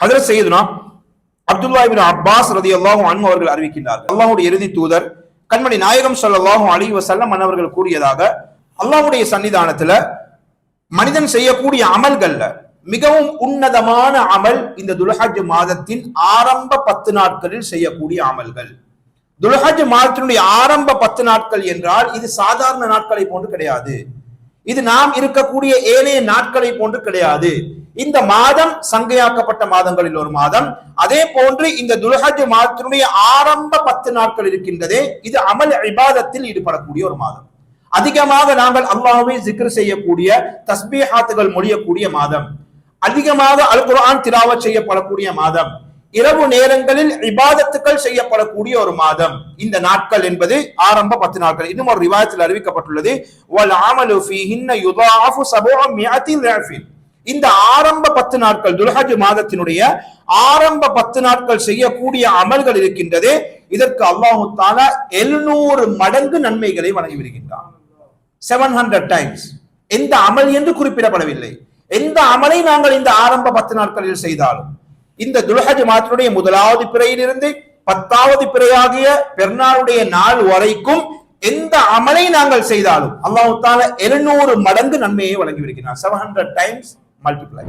ஹஜ்ரத் சையதுனா அப்துல்லா இப்னு Abbas ரலியல்லாஹு அன்ஹு அவர்கள் அறிவிக்கின்றார்கள், அல்லாஹ்வுடைய இறுதி தூதர் கண்மணி நாயகம் ஸல்லல்லாஹு அலைஹி வஸல்லம் அவர்கள் கூறியதாக, அல்லாஹ்வுடைய சன்னிதானத்துல மனிதன் செய்யக்கூடிய அமல்கள்ல மிகவும் உன்னதமான அமல் இந்த துல்ஹஜ் மாதத்தின் ஆரம்ப 10 நாட்களில் செய்யக்கூடிய அமல்கள். துல்ஹஜ் மாதத்தினுடைய ஆரம்ப 10 நாட்கள் என்றால் இது சாதாரண நாட்களை போன்று கிடையாது. இது நாம் இருக்கக்கூடிய ஏனைய நாட்களை போன்று கிடையாது. இந்த மாதம் சங்கையாக்கப்பட்ட மாதங்களில் ஒரு மாதம். அதே போன்று இந்த துல்ஹஜ் மாதத்தினுடைய ஆரம்ப 10 நாட்கள் இருக்கின்றதே, இது அமல் இபாதத்தில் ஈடுபடக்கூடிய ஒரு மாதம். அதிகமாக நாங்கள் அல்லாஹ்வை ஜிக்ர் செய்யக்கூடிய, தஸ்பீஹாத்துகள் மொழியக்கூடிய மாதம். அதிகமாக அல் குர்ஆன் திலாவத் செய்யப்படக்கூடிய மாதம். இரவு நேரங்களில் இபாதத்துக்கள் செய்யப்படக்கூடிய ஒரு மாதம் இந்த நாட்கள் என்பது ஆரம்ப 10 நாட்கள். இன்னும் ஒரு ரிவாயத்தில் அறிவிக்கப்பட்டுள்ளது, வல் அமலு ஃபீஹின்ன யுதாஃபு 700 ضعف. இந்த ஆரம்ப 10 நாட்கள், துல்ஹஜ் மாதத்தினுடைய ஆரம்ப 10 நாட்கள் செய்யக்கூடிய அமல்கள் இருக்கின்றதே, இதற்கு அல்லாஹ் தஆலா 700 மடங்கு நன்மைகளை வழங்கி வருகின்றான். 700 டைம்ஸ். எந்த அமல் என்று குறிப்பிடப்படவில்லை. எந்த அமலை நாங்கள் இந்த ஆரம்ப 10 நாட்களில் செய்தாலும், இந்த துல்ஹஜ் மாதத்தினுடைய முதலாவது பிறையிலிருந்து 10வது பிறையாகிய பெருநாளுடைய நாள் வரைக்கும் எந்த அமலை நாங்கள் செய்தாலும் அல்லாஹ் தஆலா 700 மடங்கு நன்மையை வழங்கி வருகிறார். 700 டைம்ஸ் மல்டிப்ளை.